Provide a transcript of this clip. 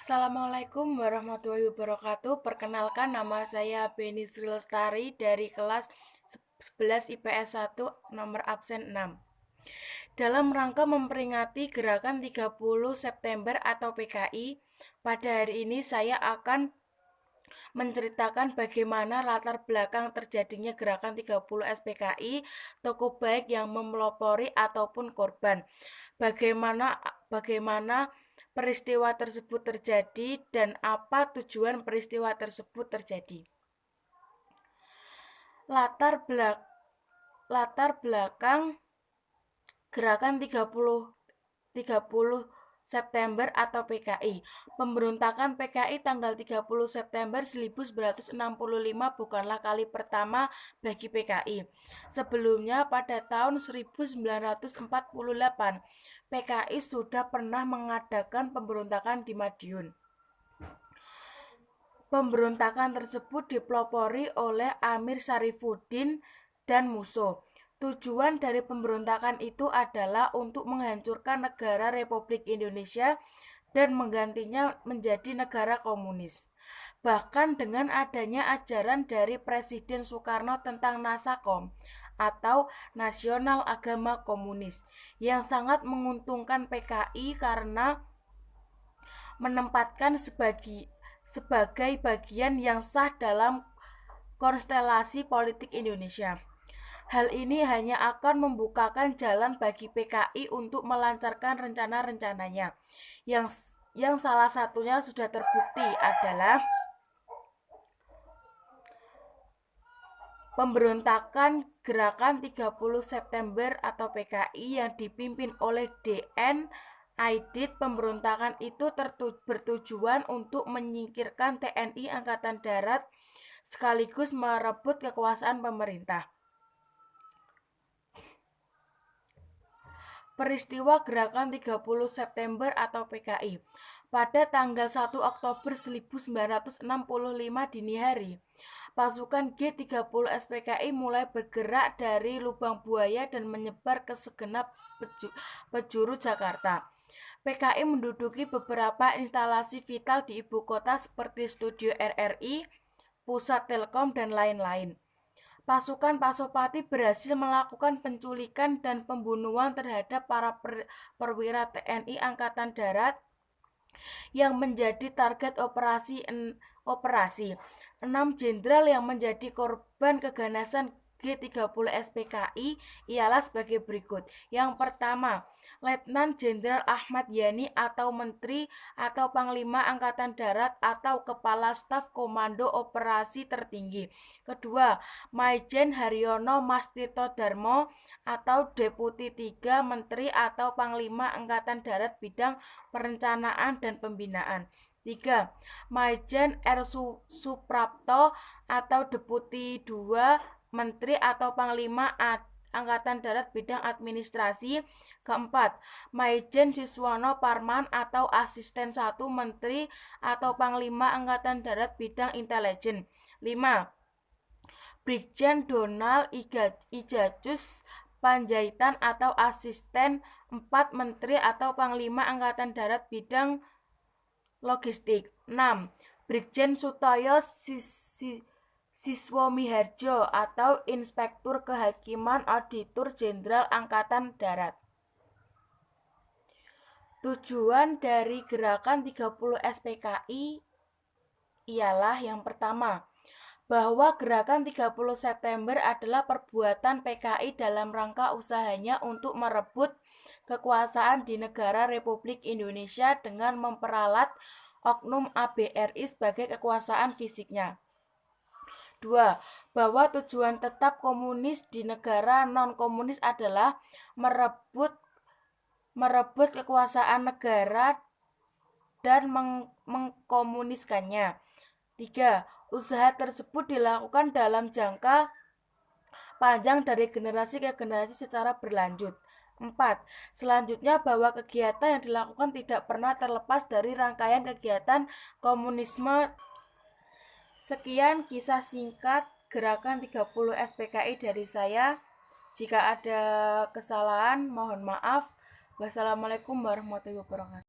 Assalamualaikum warahmatullahi wabarakatuh. Perkenalkan, nama saya Beni Sri Lestari dari kelas 11 IPS 1 nomor absen 6. Dalam rangka memperingati gerakan 30 September atau PKI, pada hari ini saya akan menceritakan bagaimana latar belakang terjadinya gerakan 30 SPKI, tokoh baik yang memelopori ataupun korban. Bagaimana peristiwa tersebut terjadi dan apa tujuan peristiwa tersebut terjadi. Latar belakang gerakan 30 September atau PKI. Pemberontakan PKI tanggal 30 September 1965 bukanlah kali pertama bagi PKI. Sebelumnya pada tahun 1948, PKI sudah pernah mengadakan pemberontakan di Madiun. Pemberontakan tersebut dipelopori oleh Amir Syarifuddin dan Musso. Tujuan dari pemberontakan itu adalah untuk menghancurkan negara Republik Indonesia dan menggantinya menjadi negara komunis. Bahkan dengan adanya ajaran dari Presiden Soekarno tentang Nasakom atau Nasional Agama Komunis yang sangat menguntungkan PKI karena menempatkan sebagai bagian yang sah dalam konstelasi politik Indonesia. Hal ini hanya akan membukakan jalan bagi PKI untuk melancarkan rencana-rencananya. Yang salah satunya sudah terbukti adalah pemberontakan gerakan 30 September atau PKI yang dipimpin oleh DN Aidit. Pemberontakan itu bertujuan untuk menyingkirkan TNI Angkatan Darat sekaligus merebut kekuasaan pemerintah. Peristiwa gerakan 30 September atau PKI. Pada tanggal 1 Oktober 1965 dini hari, pasukan G30 SPKI mulai bergerak dari Lubang Buaya dan menyebar ke segenap penjuru Jakarta. PKI menduduki beberapa instalasi vital di ibu kota seperti Studio RRI, Pusat Telkom, dan lain-lain. Pasukan Pasopati berhasil melakukan penculikan dan pembunuhan terhadap para perwira TNI Angkatan Darat yang menjadi target operasi. 6 jenderal yang menjadi korban keganasan G30 SPKI ialah sebagai berikut. Yang pertama, Letnan Jenderal Ahmad Yani atau Menteri atau Panglima Angkatan Darat atau Kepala Staf Komando Operasi Tertinggi. Kedua, Maijen Haryono Mas Tirto Darmo atau Deputi 3 Menteri atau Panglima Angkatan Darat Bidang Perencanaan dan Pembinaan. 3. Maijen R. Suprapto atau Deputi 2 Menteri atau Panglima Angkatan Darat Bidang Administrasi. Keempat, Maijen Siswono Parman atau Asisten 1 Menteri atau Panglima Angkatan Darat Bidang Intelijen. 5. Brigjen Donald Ijajus Panjaitan atau Asisten 4 Menteri atau Panglima Angkatan Darat Bidang Logistik. 6. Brigjen Sutoyo Siswomiharjo atau Inspektur Kehakiman Auditor Jenderal Angkatan Darat. Tujuan dari gerakan 30 SPKI ialah yang pertama, bahwa gerakan 30 September adalah perbuatan PKI dalam rangka usahanya untuk merebut kekuasaan di negara Republik Indonesia dengan memperalat oknum ABRI sebagai kekuasaan fisiknya. 2. Bahwa tujuan tetap komunis di negara non-komunis adalah merebut kekuasaan negara dan mengkomuniskannya. 3. Usaha tersebut dilakukan dalam jangka panjang dari generasi ke generasi secara berlanjut. 4. Selanjutnya, bahwa kegiatan yang dilakukan tidak pernah terlepas dari rangkaian kegiatan komunisme. Sekian kisah singkat gerakan 30 SPKI dari saya. Jika ada kesalahan, mohon maaf. Wassalamualaikum warahmatullahi wabarakatuh.